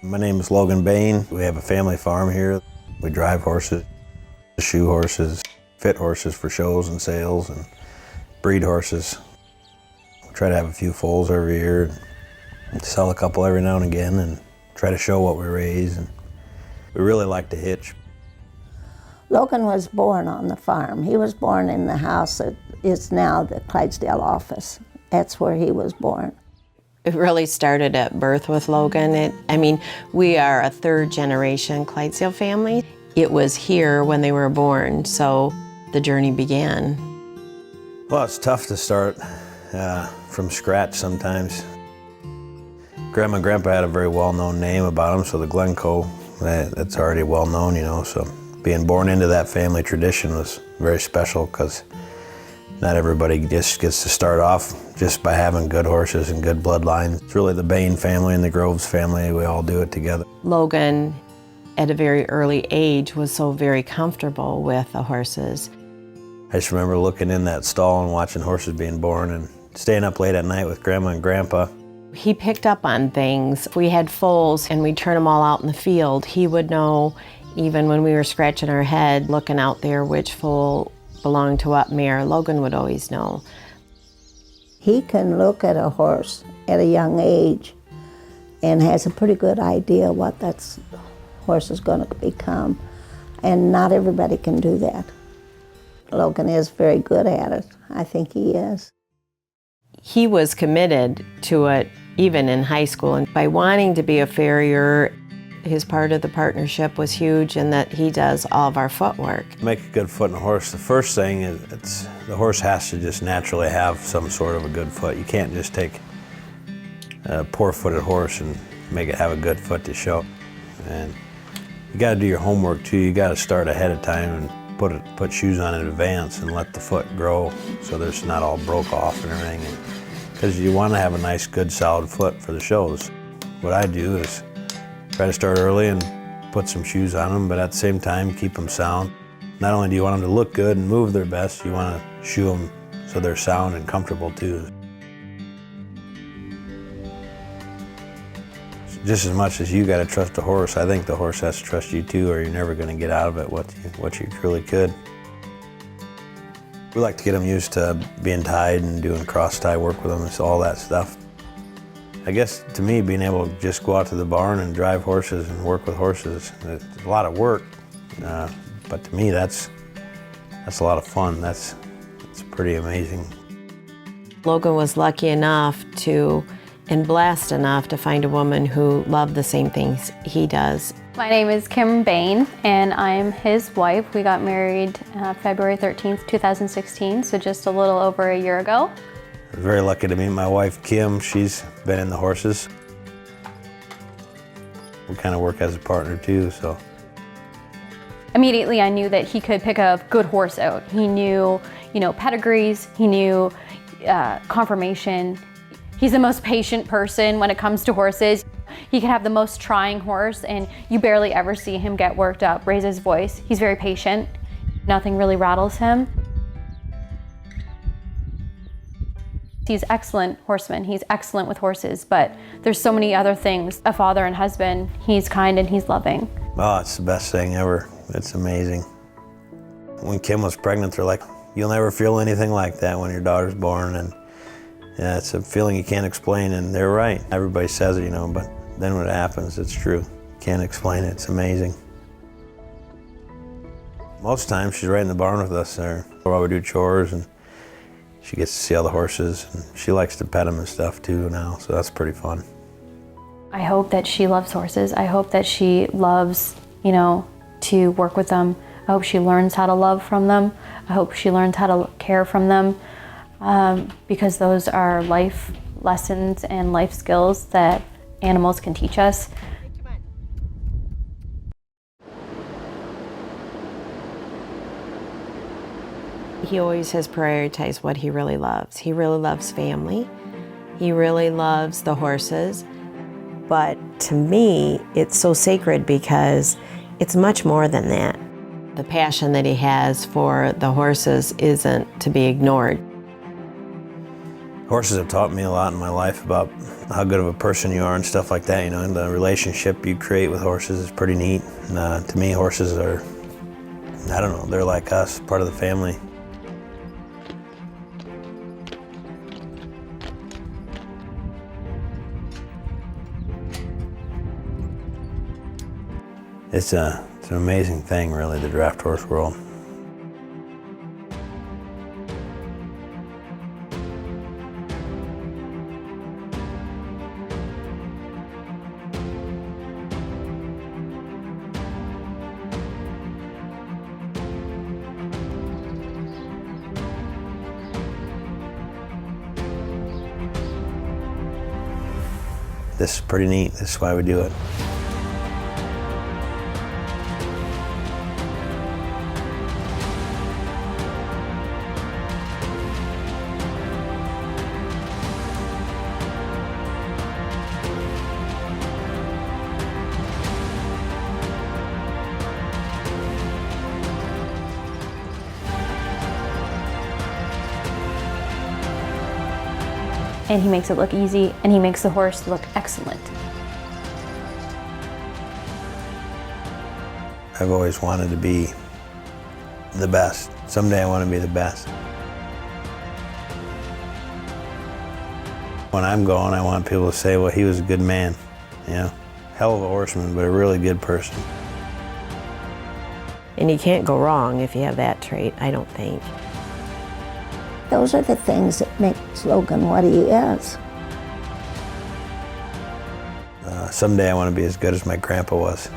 My name is Logan Bain. We have a family farm here. We drive horses, shoe horses, fit horses for shows and sales, and breed horses. We try to have a few foals every year, and sell a couple every now and again, and try to show what we raise. And we really like to hitch. Logan was born on the farm. He was born in the house that is now the Clydesdale office. That's where he was born. It really started at birth with Logan. We are a third generation Clydesdale family. It was here when they were born, so the journey began. Well, it's tough to start from scratch sometimes. Grandma and Grandpa had a very well-known name about them, so the Glencoe, that's already well-known, so being born into that family tradition was very special because not everybody just gets to start off just by having good horses and good bloodlines. It's really the Bain family and the Groves family. We all do it together. Logan, at a very early age, was so very comfortable with the horses. I just remember looking in that stall and watching horses being born and staying up late at night with Grandma and Grandpa. He picked up on things. If we had foals and we'd turn them all out in the field, he would know, even when we were scratching our head, looking out there, which foal belonged to what mare. Logan would always know. He can look at a horse at a young age and has a pretty good idea what that horse is going to become. And not everybody can do that. Logan is very good at it. I think he is. He was committed to it even in high school, and by wanting to be a farrier, his part of the partnership was huge in that he does all of our footwork. To make a good foot in a horse, the first thing is the horse has to just naturally have some sort of a good foot. You can't just take a poor-footed horse and make it have a good foot to show. And you got to do your homework too. You got to start ahead of time and put shoes on in advance and let the foot grow so there's not all broke off and everything. Because you want to have a nice, good, solid foot for the shows. What I do is try to start early and put some shoes on them, but at the same time, keep them sound. Not only do you want them to look good and move their best, you want to shoe them so they're sound and comfortable too. Just as much as you got to trust the horse, I think the horse has to trust you too, or you're never going to get out of it what you truly could. We like to get them used to being tied and doing cross-tie work with them, so all that stuff. I guess to me, being able to just go out to the barn and drive horses and work with horses, it's a lot of work, but to me that's a lot of fun. It's pretty amazing. Logan was lucky enough and blessed enough to find a woman who loved the same things he does. My name is Kim Bain, and I'm his wife. We got married February 13th, 2016, so just a little over a year ago. I was very lucky to meet my wife, Kim. She's been in the horses. We kind of work as a partner too, so. Immediately I knew that he could pick a good horse out. He knew, pedigrees, he knew conformation. He's the most patient person when it comes to horses. He could have the most trying horse and you barely ever see him get worked up, raise his voice. He's very patient. Nothing really rattles him. He's an excellent horseman. He's excellent with horses, but there's so many other things. A father and husband, he's kind and he's loving. Oh, it's the best thing ever. It's amazing. When Kim was pregnant, they're like, you'll never feel anything like that when your daughter's born. And yeah, it's a feeling you can't explain, and they're right. Everybody says it, but then when it happens, it's true. Can't explain it, it's amazing. Most times she's right in the barn with us there while we do chores, and she gets to see all the horses, and she likes to pet them and stuff too now, so that's pretty fun. I hope that she loves horses. I hope that she loves, to work with them. I hope she learns how to love from them. I hope she learns how to care from them, because those are life lessons and life skills that animals can teach us. He always has prioritized what he really loves. He really loves family. He really loves the horses. But to me, it's so sacred because it's much more than that. The passion that he has for the horses isn't to be ignored. Horses have taught me a lot in my life about how good of a person you are and stuff like that, you know, and the relationship you create with horses is pretty neat. And, to me, horses are, I don't know, they're like us, part of the family. It's an amazing thing, really, the draft horse world. This is pretty neat. This is why we do it. And he makes it look easy, and he makes the horse look excellent. I've always wanted to be the best. Someday I want to be the best. When I'm gone, I want people to say, well, he was a good man. You know, hell of a horseman, but a really good person. And you can't go wrong if you have that trait, I don't think. Those are the things that make Logan what he is. Someday I want to be as good as my grandpa was.